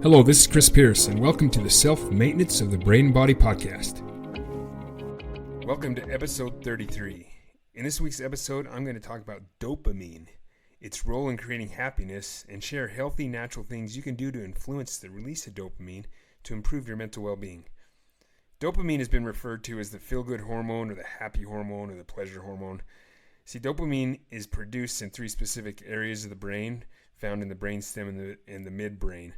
Hello, this is Chris Pierce, and welcome to the Self-Maintenance of the Brain and Body podcast. Welcome to episode 33. In this week's episode, I'm going to talk about dopamine, its role in creating happiness, and share healthy, natural things you can do to influence the release of dopamine to improve your mental well-being. Dopamine has been referred to as the feel-good hormone, or the happy hormone, or the pleasure hormone. See, dopamine is produced in three specific areas of the brain, found in the brainstem and the midbrain.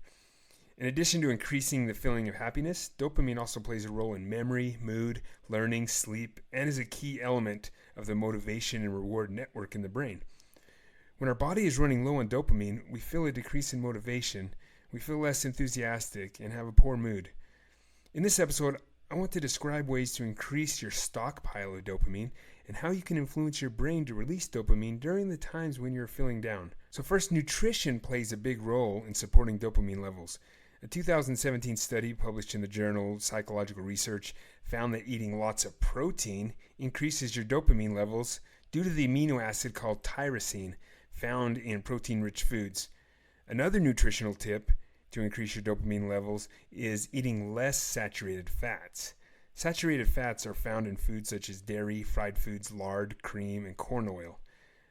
In addition to increasing the feeling of happiness, dopamine also plays a role in memory, mood, learning, sleep, and is a key element of the motivation and reward network in the brain. When our body is running low on dopamine, we feel a decrease in motivation, we feel less enthusiastic, and have a poor mood. In this episode, I want to describe ways to increase your stockpile of dopamine and how you can influence your brain to release dopamine during the times when you're feeling down. So first, nutrition plays a big role in supporting dopamine levels. A 2017 study published in the journal Psychological Research found that eating lots of protein increases your dopamine levels due to the amino acid called tyrosine found in protein-rich foods. Another nutritional tip to increase your dopamine levels is eating less saturated fats. Saturated fats are found in foods such as dairy, fried foods, lard, cream, and corn oil.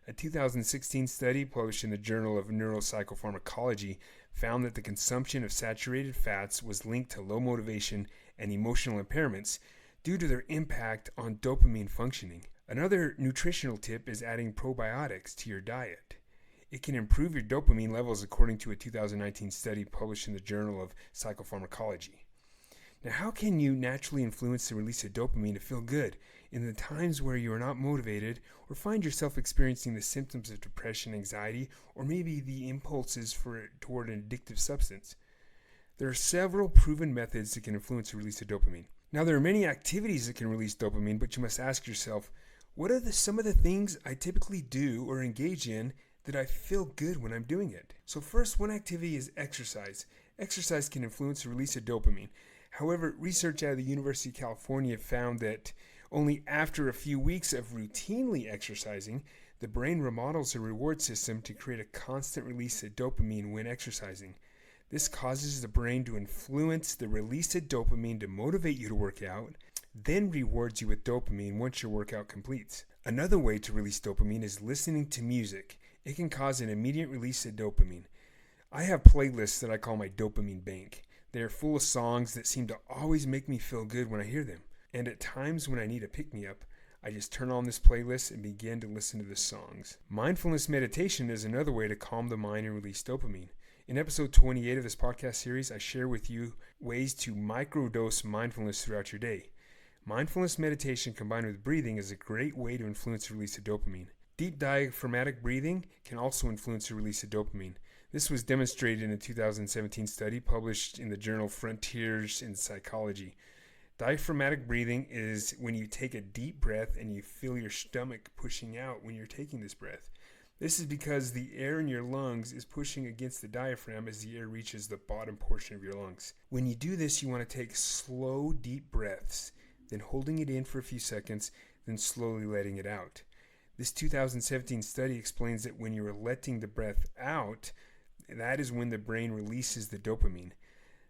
A 2016 study published in the Journal of Neuropsychopharmacology found that the consumption of saturated fats was linked to low motivation and emotional impairments due to their impact on dopamine functioning. Another nutritional tip is adding probiotics to your diet. It can improve your dopamine levels according to a 2019 study published in the Journal of Psychopharmacology. Now, how can you naturally influence the release of dopamine to feel good in the times where you are not motivated or find yourself experiencing the symptoms of depression, anxiety, or maybe the impulses toward an addictive substance? There are several proven methods that can influence the release of dopamine. Now, there are many activities that can release dopamine, but you must ask yourself, what are some of the things I typically do or engage in that I feel good when I'm doing it? So first, one activity is exercise. Exercise can influence the release of dopamine. However, research out of the University of California found that only after a few weeks of routinely exercising, the brain remodels the reward system to create a constant release of dopamine when exercising. This causes the brain to influence the release of dopamine to motivate you to work out, then rewards you with dopamine once your workout completes. Another way to release dopamine is listening to music. It can cause an immediate release of dopamine. I have playlists that I call my dopamine bank. They are full of songs that seem to always make me feel good when I hear them. And at times when I need a pick-me-up, I just turn on this playlist and begin to listen to the songs. Mindfulness meditation is another way to calm the mind and release dopamine. In episode 28 of this podcast series, I share with you ways to microdose mindfulness throughout your day. Mindfulness meditation combined with breathing is a great way to influence the release of dopamine. Deep diaphragmatic breathing can also influence the release of dopamine. This was demonstrated in a 2017 study published in the journal Frontiers in Psychology. Diaphragmatic breathing is when you take a deep breath and you feel your stomach pushing out when you're taking this breath. This is because the air in your lungs is pushing against the diaphragm as the air reaches the bottom portion of your lungs. When you do this, you want to take slow, deep breaths, then holding it in for a few seconds, then slowly letting it out. This 2017 study explains that when you're letting the breath out, that is when the brain releases the dopamine.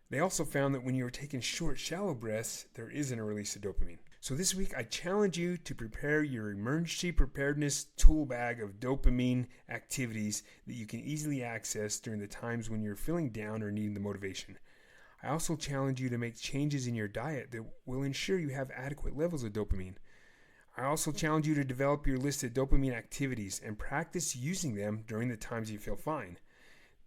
They also found that when you are taking short, shallow breaths, there isn't a release of dopamine. So this week, I challenge you to prepare your emergency preparedness tool bag of dopamine activities that you can easily access during the times when you're feeling down or needing the motivation. I also challenge you to make changes in your diet that will ensure you have adequate levels of dopamine. I also challenge you to develop your list of dopamine activities and practice using them during the times you feel fine.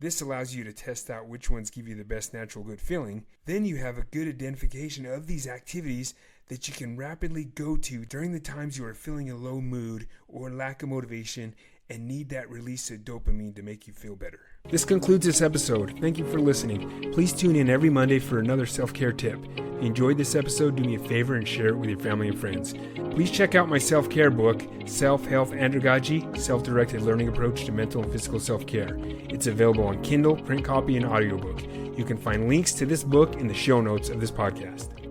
This allows you to test out which ones give you the best natural good feeling. Then you have a good identification of these activities that you can rapidly go to during the times you are feeling a low mood or lack of motivation and need that release of dopamine to make you feel better. This concludes this episode. Thank you for listening. Please tune in every Monday for another self-care tip. If you enjoyed this episode, do me a favor and share it with your family and friends. Please check out my self-care book, Self-Health Andragogy, Self-Directed Learning Approach to Mental and Physical Self-Care. It's available on Kindle, print copy, and audiobook. You can find links to this book in the show notes of this podcast.